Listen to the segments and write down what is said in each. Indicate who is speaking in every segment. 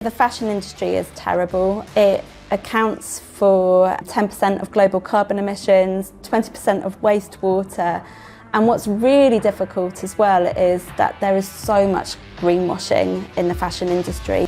Speaker 1: The fashion industry is terrible. It accounts for 10% of global carbon emissions, 20% of wastewater, and what's really difficult as well is that there is so much greenwashing in the fashion industry.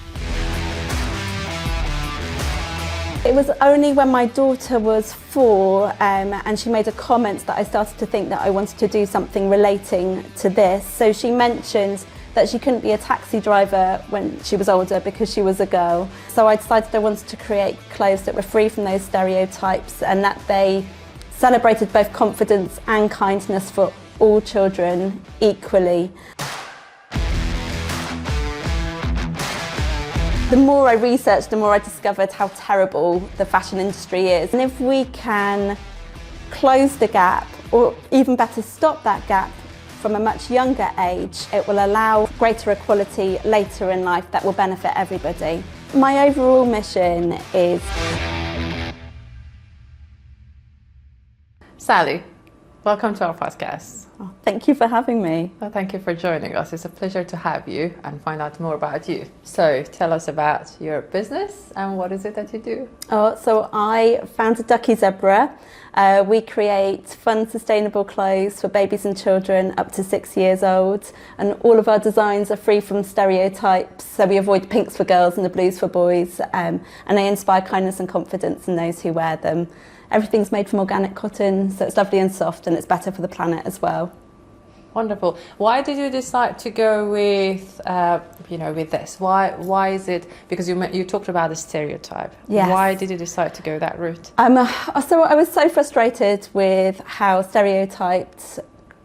Speaker 1: It was only when my daughter was 4 and she made a comment that I started to think that I wanted to do something relating to this. So she mentioned that she couldn't be a taxi driver when she was older because she was a girl. So I decided I wanted to create clothes that were free from those stereotypes and that they celebrated both confidence and kindness for all children equally. The more I researched, the more I discovered how terrible the fashion industry is. And if we can close the gap, or even better, stop that gap from a much younger age, it will allow greater equality later in life that will benefit everybody. My overall mission is...
Speaker 2: Sally, welcome to our podcast.
Speaker 1: Oh, thank you for having me.
Speaker 2: Well, thank you for joining us. It's a pleasure to have you and find out more about you. So tell us about your business and what is it that you do?
Speaker 1: So I founded Ducky Zebra. We create fun, sustainable clothes for babies and children up to 6 years old. And all of our designs are free from stereotypes. So we avoid pinks for girls and the blues for boys. And they inspire kindness and confidence in those who wear them. Everything's made from organic cotton, so it's lovely and soft, and it's better for the planet as well.
Speaker 2: Wonderful. Why did you decide to go with, with this? Why is it? Because you talked about the stereotype.
Speaker 1: Yes.
Speaker 2: Why did you decide to go that route?
Speaker 1: So I was so frustrated with how stereotyped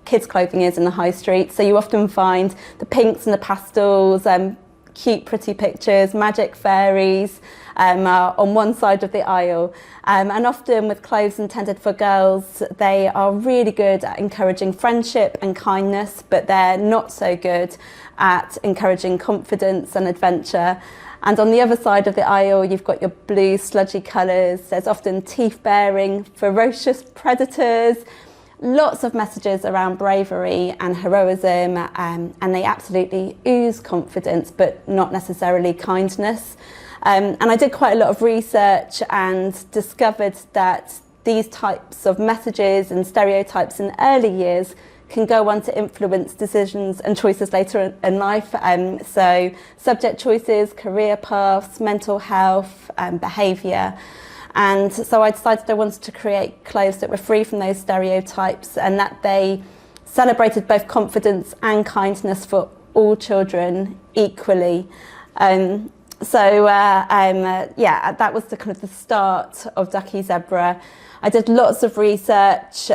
Speaker 1: kids' clothing is in the high street. So you often find the pinks and the pastels, cute, pretty pictures, magic fairies on one side of the aisle. And often with clothes intended for girls, they are really good at encouraging friendship and kindness, but they're not so good at encouraging confidence and adventure. And on the other side of the aisle, you've got your blue, sludgy colours. There's often teeth-baring, ferocious predators, lots of messages around bravery and heroism, and they absolutely ooze confidence, but not necessarily kindness. And I did quite a lot of research and discovered that these types of messages and stereotypes in early years can go on to influence decisions and choices later in life. So subject choices, career paths, mental health, behaviour. And so I decided I wanted to create clothes that were free from those stereotypes and that they celebrated both confidence and kindness for all children equally. That was the kind of the start of Ducky Zebra. I did lots of research,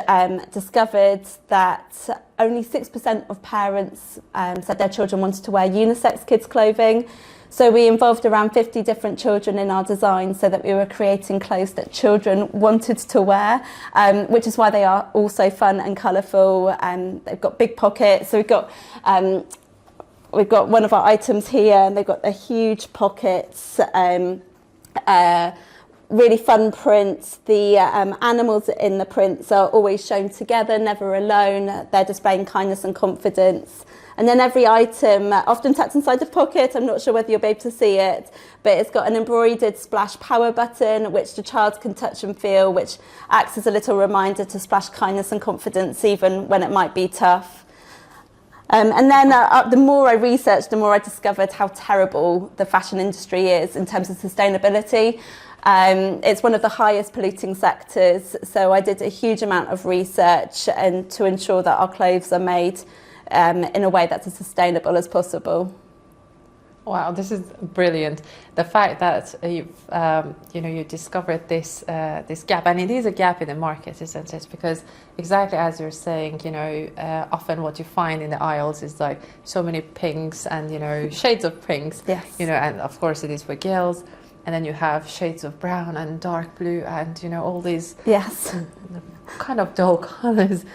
Speaker 1: discovered that only 6% of parents said their children wanted to wear unisex kids' clothing. So we involved around 50 different children in our design so that we were creating clothes that children wanted to wear, which is why they are also fun and colourful. They've got big pockets. So we've got one of our items here, and they've got the huge pockets, really fun prints. The animals in the prints are always shown together, never alone. They're displaying kindness and confidence. And then every item, often tucked inside the pocket, I'm not sure whether you'll be able to see it, but it's got an embroidered splash power button, which the child can touch and feel, which acts as a little reminder to splash kindness and confidence, even when it might be tough. And then the more I researched, the more I discovered how terrible the fashion industry is in terms of sustainability. It's one of the highest polluting sectors, so I did a huge amount of research and to ensure that our clothes are made in a way that's as sustainable as possible.
Speaker 2: Wow, this is brilliant. The fact that you discovered this gap, and it is a gap in the market, isn't it? Because exactly as you're saying, often what you find in the aisles is like so many pinks and shades of pinks.
Speaker 1: Yes.
Speaker 2: And of course it is for girls, and then you have shades of brown and dark blue and all these
Speaker 1: yes
Speaker 2: kind of dull colors.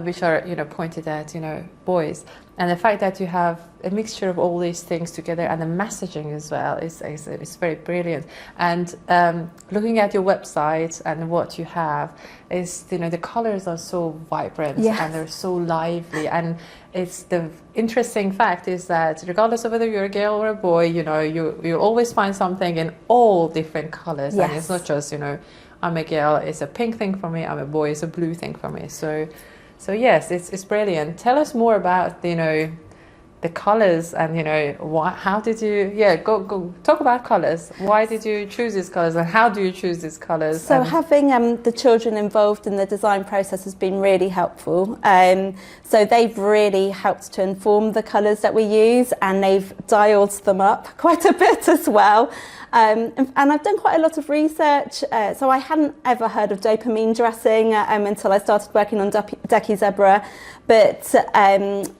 Speaker 2: which are, you know, pointed at, you know, boys. And the fact that you have a mixture of all these things together and the messaging as well is very brilliant. And looking at your website and what you have is, you know, the colors are so vibrant and they're so lively. And it's the interesting fact is that regardless of whether you're a girl or a boy, you know, you always find something in all different colors. And it's not just, you know, I'm a girl, it's a pink thing for me, I'm a boy, it's a blue thing for me. So yes, it's brilliant. Tell us more about, you know, the colors and, you know, how did you, go talk about colors. Why did you choose these colors and how do you choose these colors?
Speaker 1: So having the children involved in the design process has been really helpful. So they've really helped to inform the colors that we use, and they've dialed them up quite a bit as well. And I've done quite a lot of research, so I hadn't ever heard of dopamine dressing until I started working on Ducky Zebra, but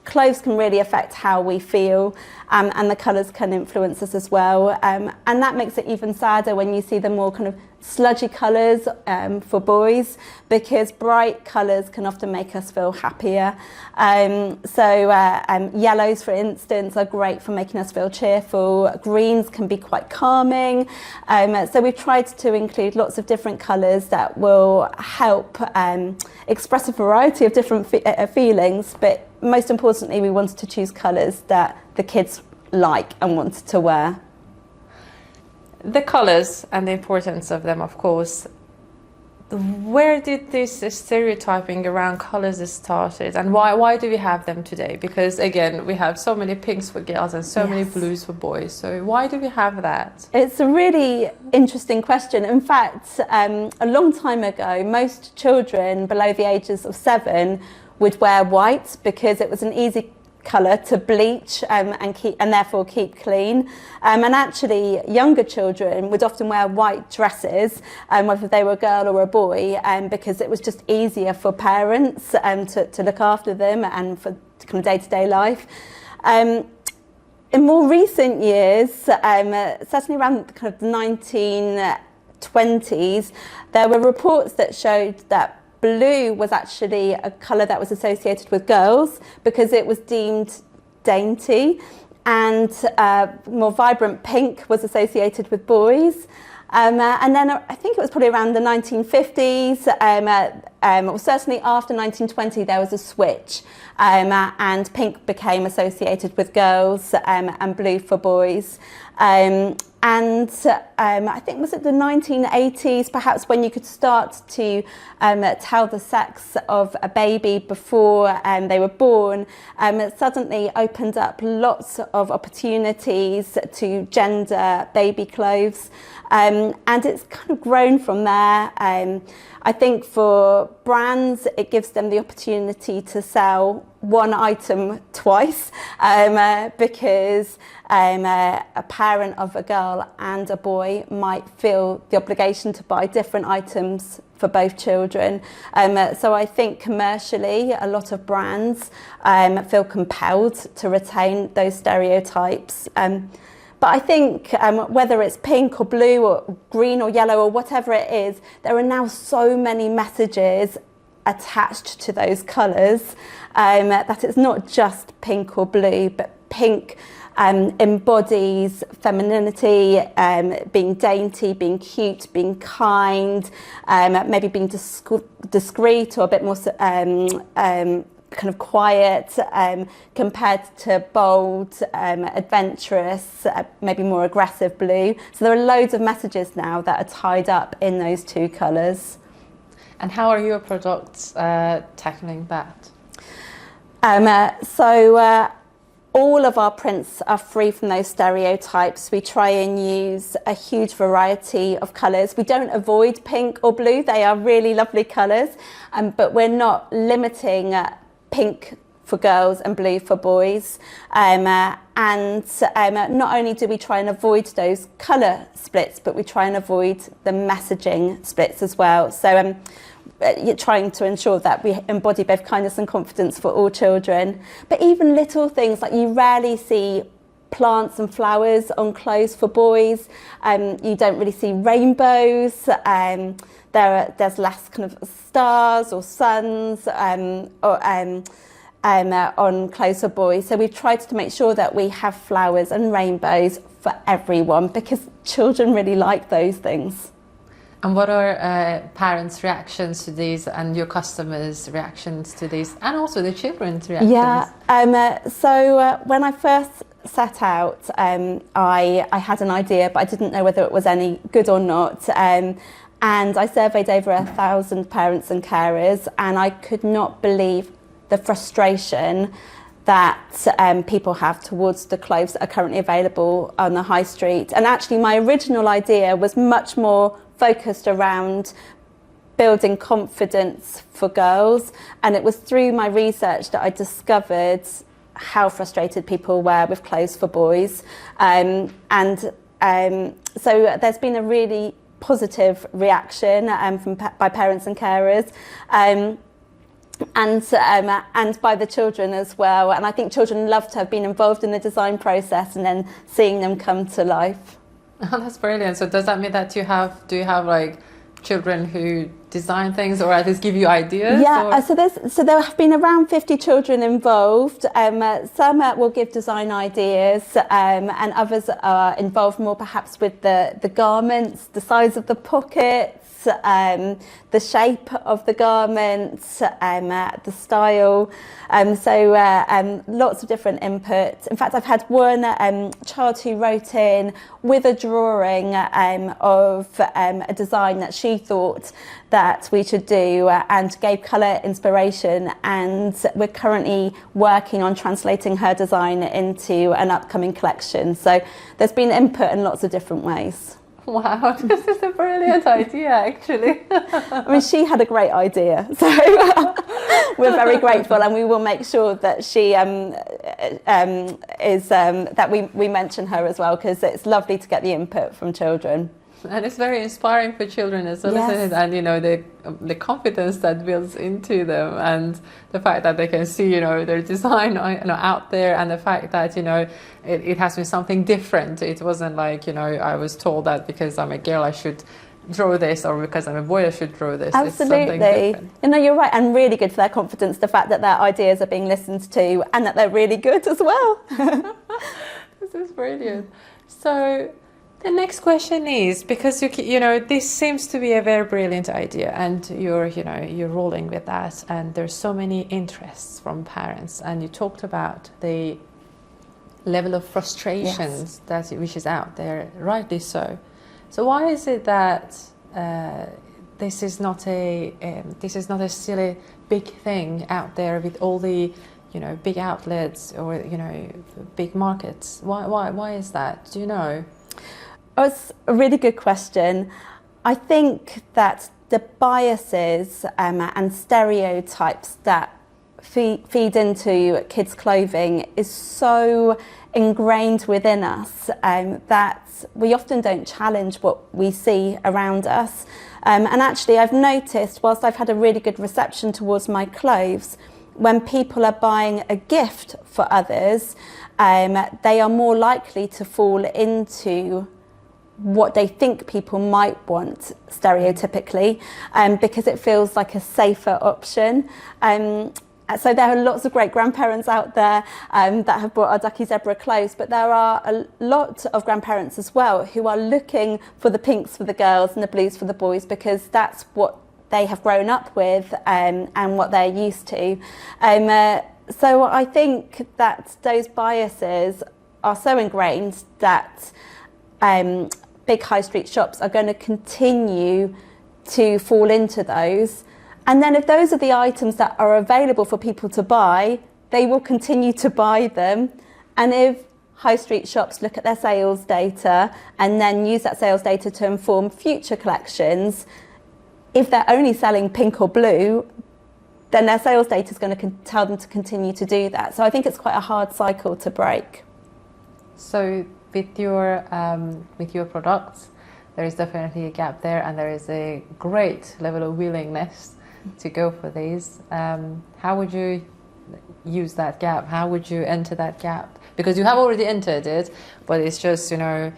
Speaker 1: clothes can really affect how we feel, and the colours can influence us as well, and that makes it even sadder when you see the more kind of sludgy colours for boys, because bright colours can often make us feel happier. Yellows, for instance, are great for making us feel cheerful. Greens can be quite calming. So we've tried to include lots of different colours that will help express a variety of different feelings, but most importantly, we wanted to choose colours that the kids like and wanted to wear.
Speaker 2: The colors and the importance of them, of course. Where did this stereotyping around colors started, and why do we have them today? Because again, we have so many pinks for girls and so many blues for boys. So why do we have that?
Speaker 1: It's a really interesting question. In fact, a long time ago, most children below the ages of 7 would wear white because it was an easy colour to bleach and therefore keep clean. And actually younger children would often wear white dresses, whether they were a girl or a boy, because it was just easier for parents to look after them and for kind of day-to-day life. In more recent years, certainly around kind of the 1920s, there were reports that showed that blue was actually a colour that was associated with girls because it was deemed dainty, and more vibrant pink was associated with boys. And then I think it was probably around the 1950s, or certainly after 1920, there was a switch, and pink became associated with girls and blue for boys. And I think was it the 1980s, perhaps, when you could start to tell the sex of a baby before they were born. It suddenly opened up lots of opportunities to gender baby clothes, and it's kind of grown from there. I think for brands, it gives them the opportunity to sell one item twice, because a parent of a girl and a boy might feel the obligation to buy different items for both children. So I think commercially, a lot of brands feel compelled to retain those stereotypes. But I think whether it's pink or blue or green or yellow or whatever it is, there are now so many messages attached to those colours that it's not just pink or blue, but pink embodies femininity, being dainty, being cute, being kind, maybe being discreet or a bit more kind of quiet, compared to bold, adventurous, maybe more aggressive blue. So there are loads of messages now that are tied up in those two colours.
Speaker 2: And how are your products tackling that?
Speaker 1: All of our prints are free from those stereotypes. We try and use a huge variety of colours. We don't avoid pink or blue. They are really lovely colours, but we're not limiting pink for girls and blue for boys. And not only do we try and avoid those colour splits, but we try and avoid the messaging splits as well. So you're trying to ensure that we embody both kindness and confidence for all children. But even little things, like you rarely see plants and flowers on clothes for boys. You don't really see rainbows. There's less kind of stars or suns on clothes for boys. So we've tried to make sure that we have flowers and rainbows for everyone, because children really like those things.
Speaker 2: And what are parents' reactions to these, and your customers' reactions to these, and also the children's reactions?
Speaker 1: Yeah, so when I first set out, I had an idea, but I didn't know whether it was any good or not. And I surveyed over 1,000 parents and carers, and I could not believe the frustration that people have towards the clothes that are currently available on the high street. And actually my original idea was much more focused around building confidence for girls, and it was through my research that I discovered how frustrated people were with clothes for boys. So there's been a really positive reaction by parents and carers. And by the children as well. And I think children love to have been involved in the design process and then seeing them come to life.
Speaker 2: Oh, that's brilliant. So does that mean that do you have like children who design things, or at least give you ideas?
Speaker 1: Yeah, so there have been around 50 children involved. Some will give design ideas, and others are involved more perhaps with the garments, the size of the pockets, the shape of the garments, the style. Lots of different input. In fact, I've had one child who wrote in with a drawing of a design that she thought that we should do, and gave colour inspiration, and we're currently working on translating her design into an upcoming collection. So there's been input in lots of different ways.
Speaker 2: Wow, this is a brilliant idea, actually.
Speaker 1: I mean, she had a great idea, so we're very grateful, and we will make sure that she that we mention her as well, because it's lovely to get the input from children.
Speaker 2: And it's very inspiring for children as well,
Speaker 1: yes.
Speaker 2: Isn't it? And you know, the confidence that builds into them, and the fact that they can see, you know, their design, you know, out there, and the fact that, you know, it has been something different. It wasn't like, you know, I was told that because I'm a girl I should draw this, or because I'm a boy I should draw this.
Speaker 1: Absolutely. You know, you're right, and really good for their confidence, the fact that their ideas are being listened to and that they're really good as well.
Speaker 2: This is brilliant. So the next question is, because you know, this seems to be a very brilliant idea, and you're rolling with that, and there's so many interests from parents, and you talked about the level of frustrations, yes, which is out there, rightly so. So why is it that this is not a silly big thing out there with all the, you know, big outlets, or, you know, big markets? Why is that? Do you know?
Speaker 1: Oh, it's a really good question. I think that the biases and stereotypes that feed into kids' clothing is so ingrained within us that we often don't challenge what we see around us. And actually, I've noticed, whilst I've had a really good reception towards my clothes, when people are buying a gift for others, they are more likely to fall into what they think people might want stereotypically, because it feels like a safer option. So there are lots of great grandparents out there that have bought our Ducky Zebra clothes, but there are a lot of grandparents as well who are looking for the pinks for the girls and the blues for the boys, because that's what they have grown up with and what they're used to. So I think that those biases are so ingrained that big high street shops are going to continue to fall into those. And then if those are the items that are available for people to buy, they will continue to buy them. And if high street shops look at their sales data and then use that sales data to inform future collections, if they're only selling pink or blue, then their sales data is going to tell them to continue to do that. So I think it's quite a hard cycle to break. So
Speaker 2: with your products, there is definitely a gap there, and there is a great level of willingness to go for these. How would you use that gap? How would you enter that gap? Because you have already entered it, but it's just, you know,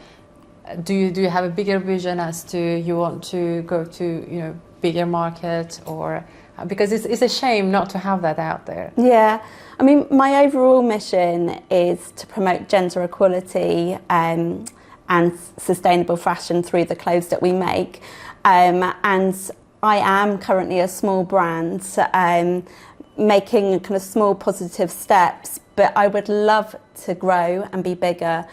Speaker 2: do you have a bigger vision as to you want to go to, you know, bigger market, or because it's a shame not to have that out there.
Speaker 1: Yeah, I mean, my overall mission is to promote gender equality and sustainable fashion through the clothes that we make, and I am currently a small brand, making kind of small positive steps, but I would love to grow and be bigger,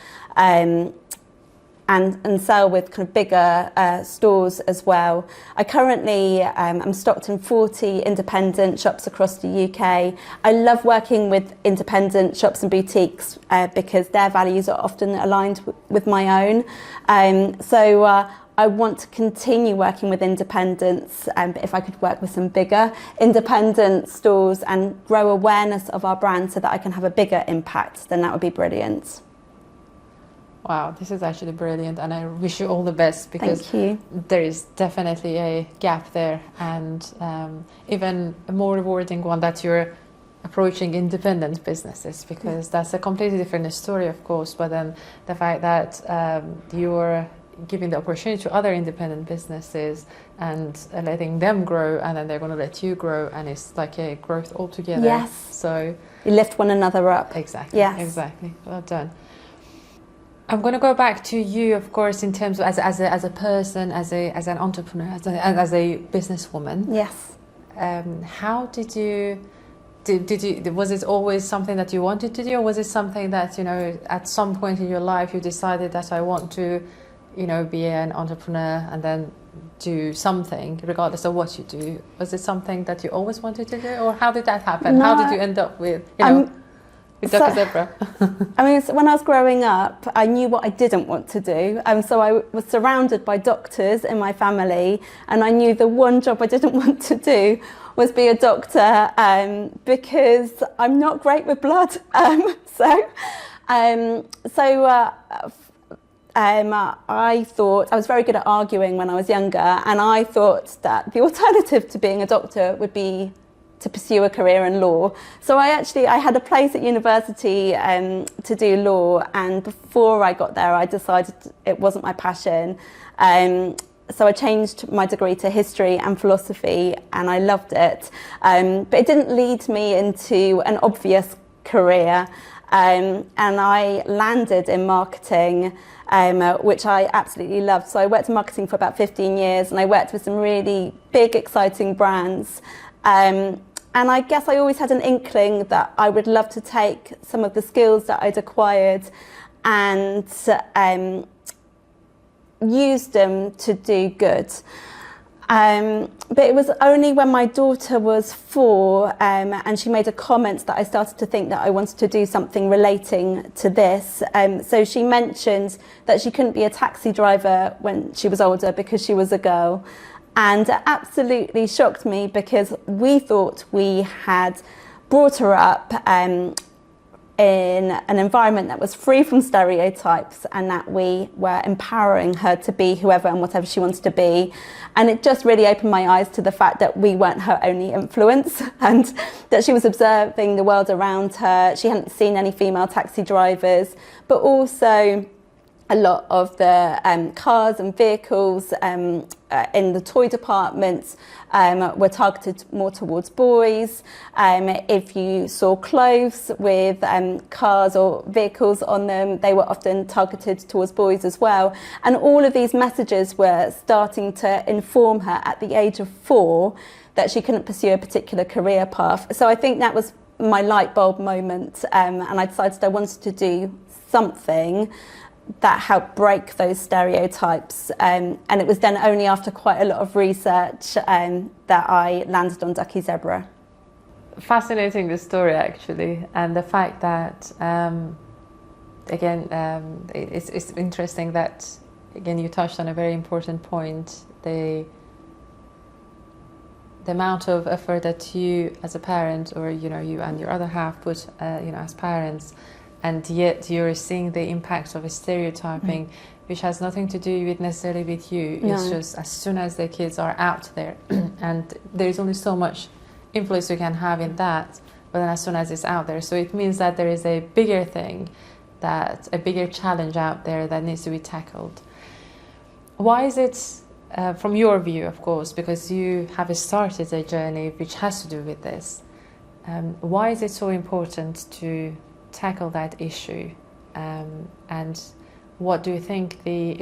Speaker 1: and sell with kind of bigger stores as well. I currently am stocked in 40 independent shops across the UK. I love working with independent shops and boutiques because their values are often aligned with my own. So I want to continue working with independents, but if I could work with some bigger independent stores and grow awareness of our brand so that I can have a bigger impact, then that would be brilliant.
Speaker 2: Wow, this is actually brilliant, and I wish you all the best, because there is definitely a gap there, and even a more rewarding one that you're approaching independent businesses, because that's a completely different story, of course, but then the fact that you're giving the opportunity to other independent businesses and letting them grow, and then they're going to let you grow, and it's like a growth altogether.
Speaker 1: Yes.
Speaker 2: So
Speaker 1: you lift one another up.
Speaker 2: Exactly.
Speaker 1: Yes.
Speaker 2: Exactly. Well done. I'm going to go back to you, of course, in terms of as a person, as an entrepreneur, as a businesswoman.
Speaker 1: Yes.
Speaker 2: How did you? Was it always something that you wanted to do, or was it something that, you know, at some point in your life you decided that I want to, you know, be an entrepreneur and then do something regardless of what you do? Was it something that you always wanted to do, or how did that happen?
Speaker 1: No,
Speaker 2: how did you end up with, you know, with Ducky Zebra?
Speaker 1: I mean, when I was growing up, I knew what I didn't want to do. So I was surrounded by doctors in my family, and I knew the one job I didn't want to do was be a doctor, because I'm not great with blood. So I thought I was very good at arguing when I was younger, and I thought that the alternative to being a doctor would be to pursue a career in law. So I had a place at university to do law, and before I got there I decided it wasn't my passion. So I changed my degree to history and philosophy, and I loved it. But it didn't lead me into an obvious career, and I landed in marketing, which I absolutely loved. So I worked in marketing for about 15 years, and I worked with some really big, exciting brands. And I guess I always had an inkling that I would love to take some of the skills that I'd acquired and use them to do good. But it was only when my daughter was 4 and she made a comment that I started to think that I wanted to do something relating to this. So she mentioned that she couldn't be a taxi driver when she was older because she was a girl. And it absolutely shocked me, because we thought we had brought her up in an environment that was free from stereotypes, and that we were empowering her to be whoever and whatever she wanted to be. And it just really opened my eyes to the fact that we weren't her only influence, and that she was observing the world around her. She hadn't seen any female taxi drivers, but also a lot of the cars and vehicles in the toy departments were targeted more towards boys. If you saw clothes with cars or vehicles on them, they were often targeted towards boys as well. And all of these messages were starting to inform her at the age of 4 that she couldn't pursue a particular career path. So I think that was my light bulb moment, and I decided I wanted to do something that helped break those stereotypes, and it was then only after quite a lot of research that I landed on Ducky Zebra.
Speaker 2: Fascinating, the story, actually, and the fact that it's interesting that, again, you touched on a very important point, the amount of effort that you as a parent, or you and your other half put as parents, and yet you're seeing the impact of a stereotyping, which has nothing to do with necessarily with you. No. It's just as soon as the kids are out there, and there's only so much influence you can have in that, but then as soon as it's out there, so it means that there is a bigger thing, that a bigger challenge out there that needs to be tackled. Why is it, from your view, of course, because you have started a journey which has to do with this, why is it so important to tackle that issue, and what do you think the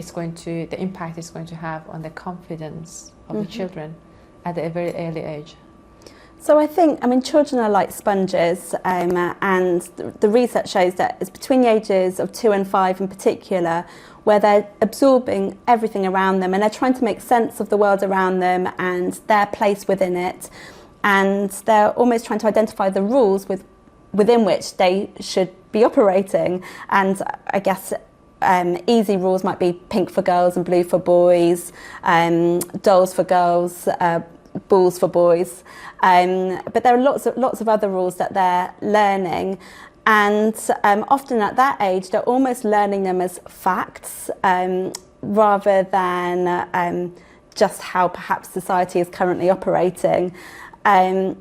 Speaker 2: impact is going to have on the confidence of the children at a very early age?
Speaker 1: So I think, children are like sponges, and the research shows that it's between the ages of 2 and 5 in particular, where they're absorbing everything around them and they're trying to make sense of the world around them and their place within it, and they're almost trying to identify the rules within which they should be operating. And I guess easy rules might be pink for girls and blue for boys, dolls for girls, balls for boys, but there are lots of other rules that they're learning, and often at that age they're almost learning them as facts, rather than just how perhaps society is currently operating, and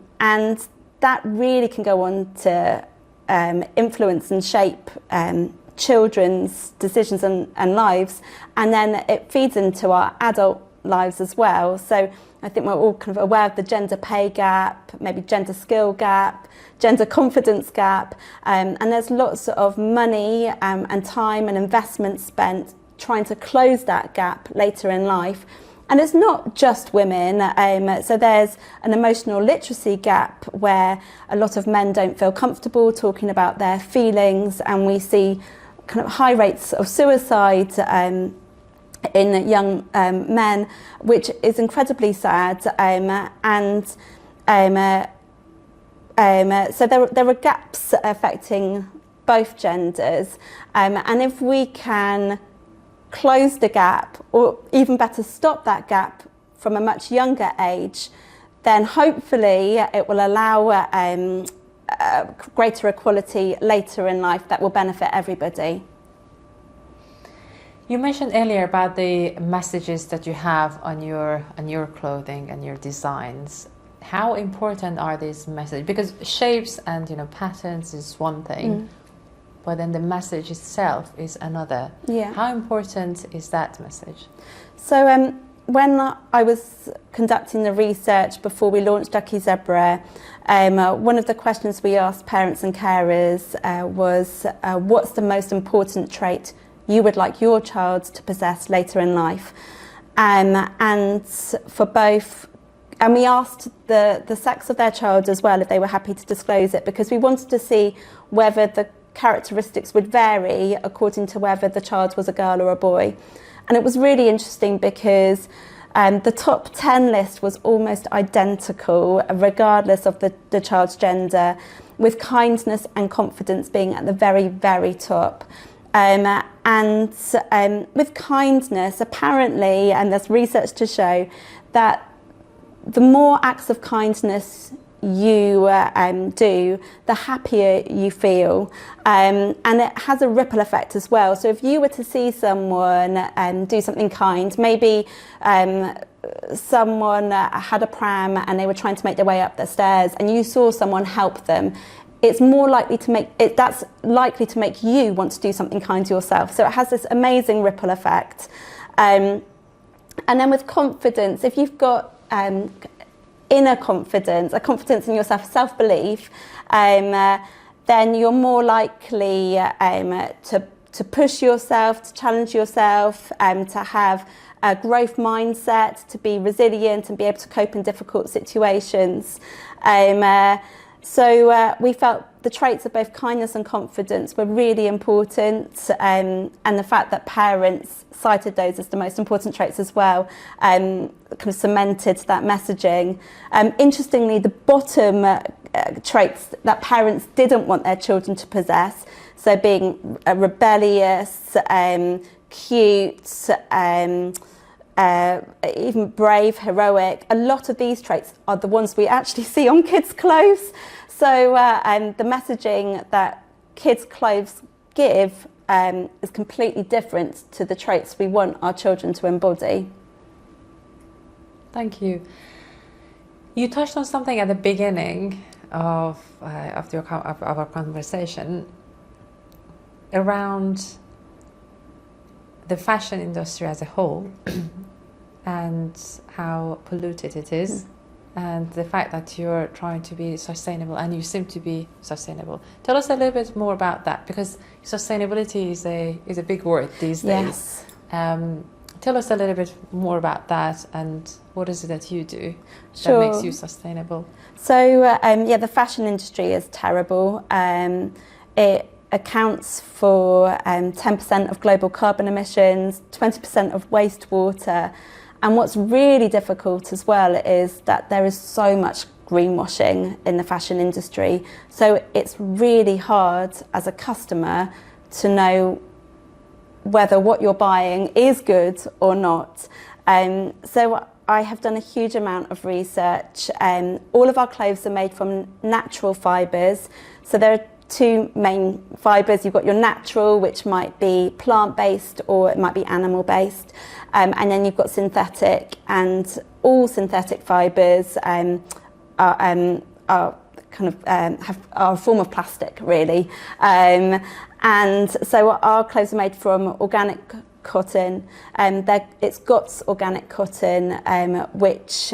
Speaker 1: that really can go on to influence and shape children's decisions and lives, and then it feeds into our adult lives as well. So I think we're all kind of aware of the gender pay gap, maybe gender skill gap, gender confidence gap, and there's lots of money and time and investment spent trying to close that gap later in life. And it's not just women, so there's an emotional literacy gap where a lot of men don't feel comfortable talking about their feelings, and we see kind of high rates of suicide in young men, which is incredibly sad, so there are gaps affecting both genders, and if we can close the gap, or even better stop that gap from a much younger age, then hopefully it will allow greater equality later in life that will benefit everybody.
Speaker 2: You mentioned earlier about the messages that you have on your clothing and your designs. How important are these messages? Because shapes and patterns is one thing, but then the message itself is another.
Speaker 1: Yeah.
Speaker 2: How important is that message?
Speaker 1: So when I was conducting the research before we launched Ducky Zebra, one of the questions we asked parents and carers was, what's the most important trait you would like your child to possess later in life? And for both, and we asked the sex of their child as well, if they were happy to disclose it, because we wanted to see whether the characteristics would vary according to whether the child was a girl or a boy. And it was really interesting because the top 10 list was almost identical regardless of the child's gender, with kindness and confidence being at the very, very top. And with kindness, apparently, and there's research to show that the more acts of kindness you do, the happier you feel, and it has a ripple effect as well. So if you were to see someone do something kind, maybe someone had a pram and they were trying to make their way up the stairs, and you saw someone help them, it's more likely to make it, that's likely to make you want to do something kind to yourself. So it has this amazing ripple effect. And then with confidence, if you've got inner confidence, a confidence in yourself, self-belief, then you're more likely to push yourself, to challenge yourself, to have a growth mindset, to be resilient and be able to cope in difficult situations. So we felt the traits of both kindness and confidence were really important, and the fact that parents cited those as the most important traits as well kind of cemented that messaging. Interestingly, the bottom traits that parents didn't want their children to possess, so being rebellious, cute, even brave, heroic, a lot of these traits are the ones we actually see on kids' clothes. So the messaging that kids' clothes give is completely different to the traits we want our children to embody.
Speaker 2: Thank you. You touched on something at the beginning of our conversation around the fashion industry as a whole and how polluted it is, and the fact that you're trying to be sustainable, and you seem to be sustainable. Tell us a little bit more about that, because sustainability is a big word these days.
Speaker 1: Yes.
Speaker 2: Tell us a little bit more about that, and what is it that you do
Speaker 1: Sure.
Speaker 2: that makes you sustainable?
Speaker 1: So, the fashion industry is terrible. It accounts for 10% of global carbon emissions, 20% of wastewater. And what's really difficult as well is that there is so much greenwashing in the fashion industry. So it's really hard as a customer to know whether what you're buying is good or not. So I have done a huge amount of research. All of our clothes are made from natural fibres. So there are two main fibres. You've got your natural, which might be plant-based or it might be animal-based. And then you've got synthetic, and all synthetic fibres are kind of are a form of plastic, really. And so our clothes are made from organic cotton. It's GOTS organic cotton, which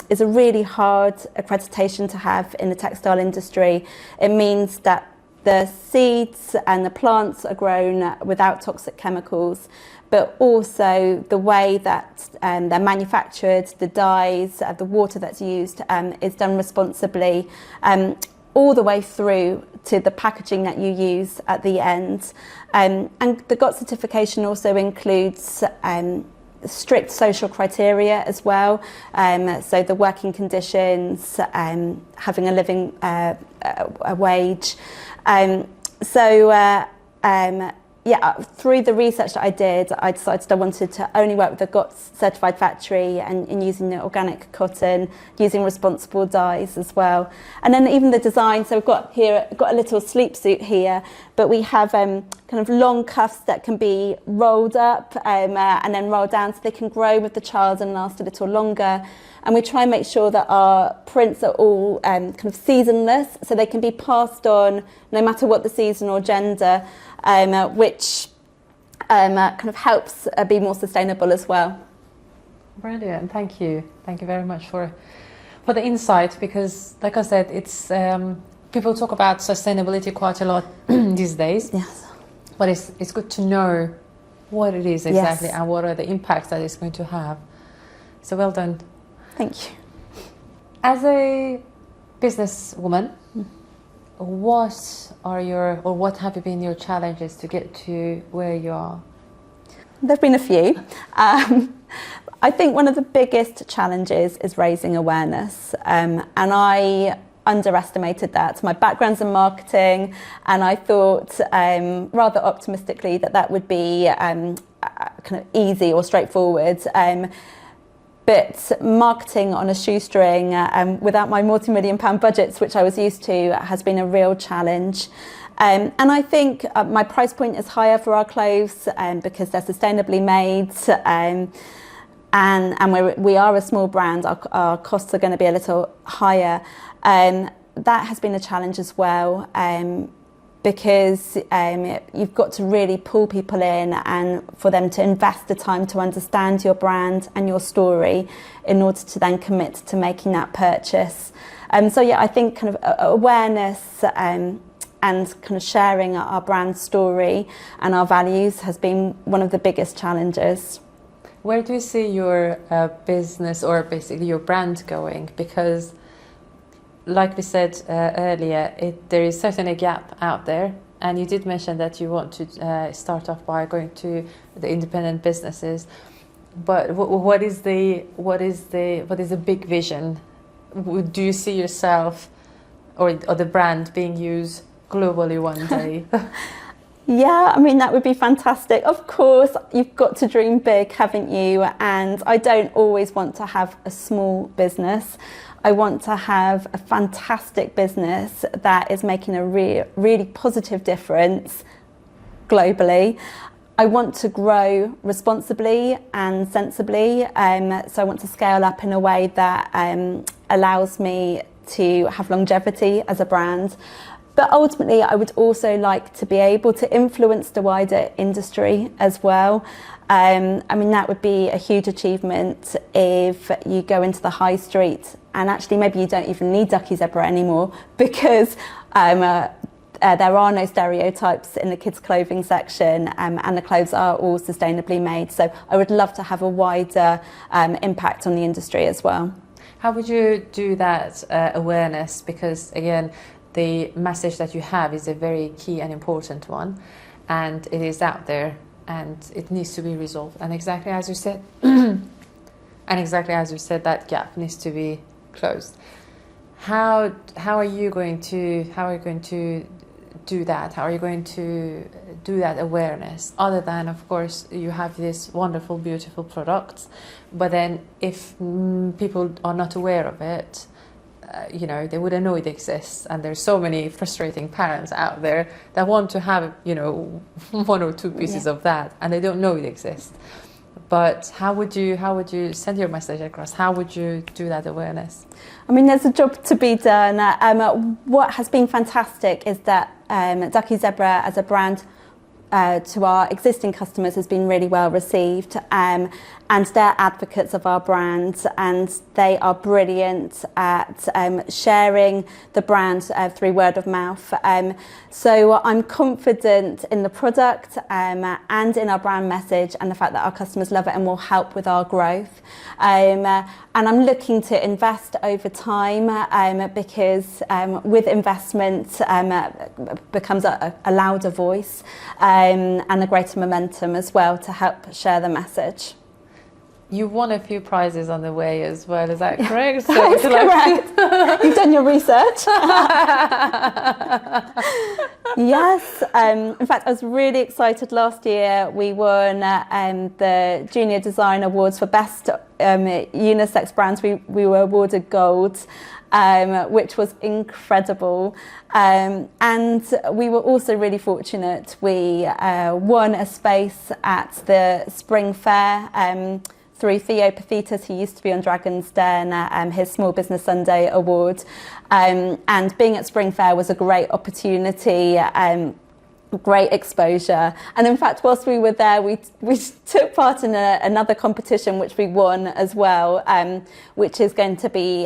Speaker 1: is a really hard accreditation to have in the textile industry. It means that the seeds and the plants are grown without toxic chemicals, but also the way that they're manufactured, the dyes, the water that's used is done responsibly, all the way through to the packaging that you use at the end. And the GOTS certification also includes strict social criteria as well. So the working conditions, having a living a wage. Through the research that I did, I decided I wanted to only work with a GOTS certified factory and using the organic cotton, using responsible dyes as well. And then even the design, so we've got a little sleep suit here, but we have kind of long cuffs that can be rolled up and then rolled down so they can grow with the child and last a little longer. And we try and make sure that our prints are all kind of seasonless, so they can be passed on no matter what the season or gender, which kind of helps be more sustainable as well.
Speaker 2: Brilliant, thank you. Thank you very much for the insight, because like I said, it's people talk about sustainability quite a lot these days.
Speaker 1: Yes.
Speaker 2: But it's good to know what it is exactly,
Speaker 1: Yes.
Speaker 2: and what are the impacts that it's going to have. So well done.
Speaker 1: Thank you.
Speaker 2: As a businesswoman, what have been your challenges to get to where you are?
Speaker 1: There've been a few. I think one of the biggest challenges is raising awareness, and I underestimated that. My background's in marketing, and I thought rather optimistically that would be kind of easy or straightforward. But marketing on a shoestring without my multi-million-pound budgets, which I was used to, has been a real challenge. And I think my price point is higher for our clothes because they're sustainably made. And we are a small brand, our costs are going to be a little higher. That has been a challenge as well. Because you've got to really pull people in and for them to invest the time to understand your brand and your story in order to then commit to making that purchase. I think kind of awareness and kind of sharing our brand story and our values has been one of the biggest challenges.
Speaker 2: Where do you see your business, or basically your brand, going? Because like we said earlier, there is certainly a gap out there, and you did mention that you want to start off by going to the independent businesses. But what is the big vision? Do you see yourself or the brand being used globally one day?
Speaker 1: Yeah, I mean, that would be fantastic. Of course, you've got to dream big, haven't you? And I don't always want to have a small business. I want to have a fantastic business that is making a really positive difference globally. I want to grow responsibly and sensibly, so I want to scale up in a way that allows me to have longevity as a brand. But ultimately, I would also like to be able to influence the wider industry as well. I mean, that would be a huge achievement if you go into the high street and actually maybe you don't even need Ducky Zebra anymore, because there are no stereotypes in the kids' clothing section, and the clothes are all sustainably made. So I would love to have a wider impact on the industry as well.
Speaker 2: How would you do that awareness? Because again, the message that you have is a very key and important one, and it is out there and it needs to be resolved. And exactly as you said, that gap needs to be closed. How are you going to do that? How are you going to do that awareness? Other than, of course, you have these wonderful, beautiful products, but then if people are not aware of it, they wouldn't know it exists. And there's so many frustrating parents out there that want to have, one or two pieces of that, and they don't know it exists. But how would you send your message across? How would you do that awareness?
Speaker 1: I mean, there's a job to be done. What has been fantastic is that Ducky Zebra as a brand to our existing customers has been really well received, and they're advocates of our brand, and they are brilliant at sharing the brand through word of mouth. So I'm confident in the product and in our brand message, and the fact that our customers love it and will help with our growth. And I'm looking to invest over time, because with investment becomes a louder voice and a greater momentum as well to help share the message.
Speaker 2: You won a few prizes on the way as well, is that correct?
Speaker 1: That is correct. You've done your research. Yes. In fact, I was really excited last year. We won the Junior Design Awards for Best Unisex Brands. We were awarded gold, which was incredible. And we were also really fortunate. We won a space at the Spring Fair through Theo Pathetas, who used to be on Dragon's Den, his Small Business Sunday award. And being at Spring Fair was a great opportunity, great exposure. And in fact, whilst we were there, we took part in another competition, which we won as well, which is going to be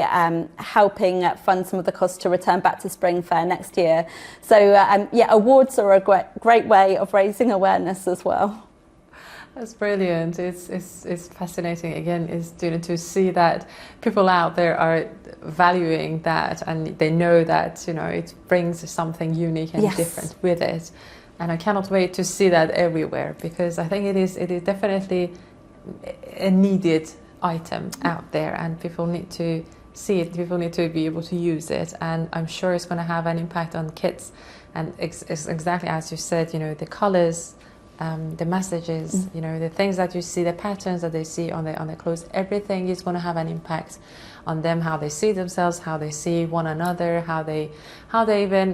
Speaker 1: helping fund some of the costs to return back to Spring Fair next year. So awards are a great way of raising awareness as well.
Speaker 2: That's brilliant. It's fascinating again to see that people out there are valuing that, and they know that it brings something unique and different with it. And I cannot wait to see that everywhere, because I think it is definitely a needed item out there, and people need to see it. People need to be able to use it, and I'm sure it's going to have an impact on kids. And it's exactly as you said, the colors. The messages, the things that you see, the patterns that they see on the clothes, everything is going to have an impact on them, how they see themselves, how they see one another, how they even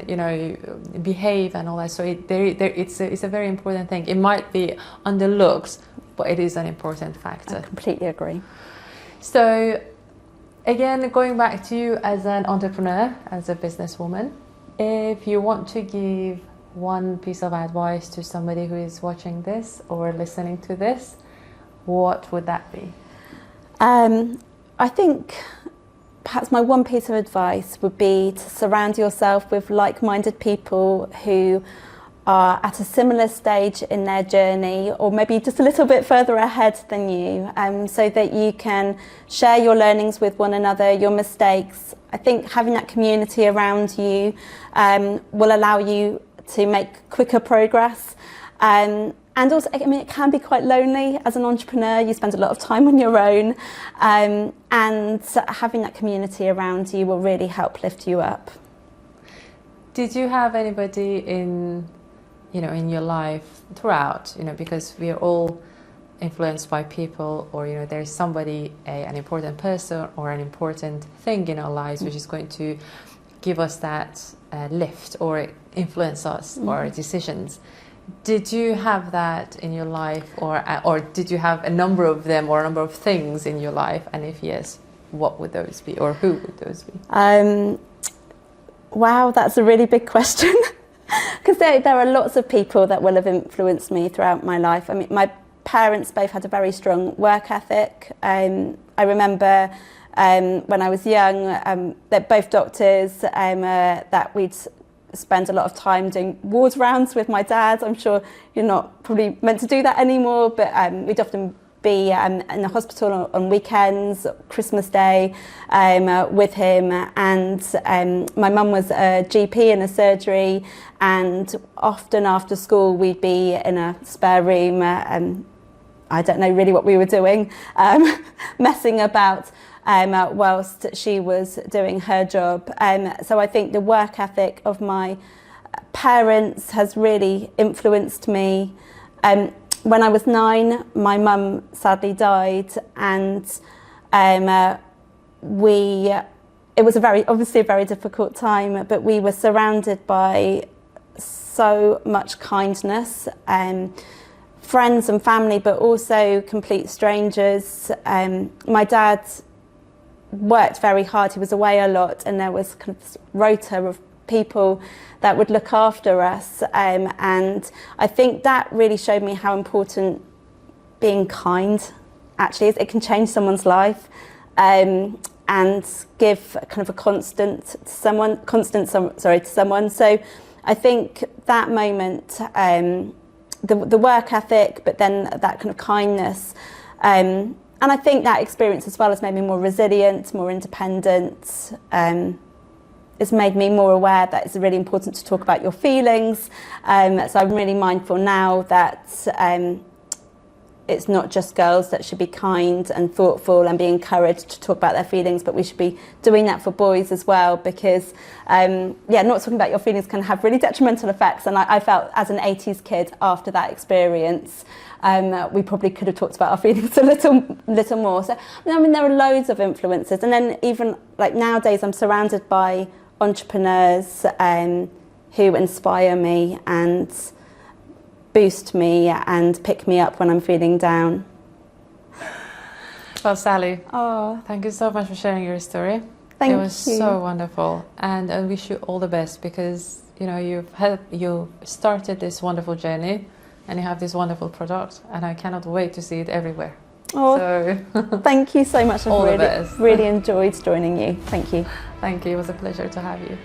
Speaker 2: behave and all that. So it's a very important thing. It might be on the looks, but it is an important factor.
Speaker 1: I completely agree.
Speaker 2: So again, going back to you as an entrepreneur, as a businesswoman, if you want to give one piece of advice to somebody who is watching this or listening to this, what would that be?
Speaker 1: I think perhaps my one piece of advice would be to surround yourself with like-minded people who are at a similar stage in their journey, or maybe just a little bit further ahead than you, so that you can share your learnings with one another, your mistakes. I think having that community around you will allow you to make quicker progress. And also, I mean, it can be quite lonely as an entrepreneur. You spend a lot of time on your own, and having that community around you will really help lift you up.
Speaker 2: Did you have anybody in your life throughout, because we are all influenced by people, or there's somebody, an important person or an important thing in our lives which is going to give us that lift or influence us or our decisions. Did you have that in your life, or did you have a number of them or a number of things in your life? And if yes, what would those be, or who would those be?
Speaker 1: Wow, that's a really big question. Because there are lots of people that will have influenced me throughout my life. I mean, my parents both had a very strong work ethic. I remember when I was young, they're both doctors, that we'd spend a lot of time doing ward rounds with my dad. I'm sure you're not probably meant to do that anymore, but we'd often be in the hospital on weekends, Christmas Day, with him. And my mum was a GP in a surgery, and often after school we'd be in a spare room. I don't know really what we were doing, messing about whilst she was doing her job. So I think the work ethic of my parents has really influenced me. When I was 9, my mum sadly died, and it was obviously a very difficult time, but we were surrounded by so much kindness, friends and family, but also complete strangers. My dad worked very hard, he was away a lot, and there was kind of this rota of people that would look after us, and I think that really showed me how important being kind actually is. It can change someone's life, and give kind of a constant to someone. So I think that moment, the work ethic, but then that kind of kindness, and I think that experience as well has made me more resilient, more independent. It's made me more aware that it's really important to talk about your feelings. So I'm really mindful now that it's not just girls that should be kind and thoughtful and be encouraged to talk about their feelings, but we should be doing that for boys as well, because not talking about your feelings can have really detrimental effects. And I felt as an 80s kid after that experience, we probably could have talked about our feelings a little more. So I mean, there are loads of influences, and then even like nowadays I'm surrounded by entrepreneurs who inspire me and boost me and pick me up when I'm feeling down.
Speaker 2: Well, Sally, thank you so much for sharing your story.
Speaker 1: Thank you.
Speaker 2: It was so wonderful, and I wish you all the best, because you've started this wonderful journey, and you have this wonderful product, and I cannot wait to see it everywhere.
Speaker 1: So thank you so much.
Speaker 2: All the
Speaker 1: I've
Speaker 2: best.
Speaker 1: really enjoyed joining you. Thank you.
Speaker 2: Thank you. It was a pleasure to have you.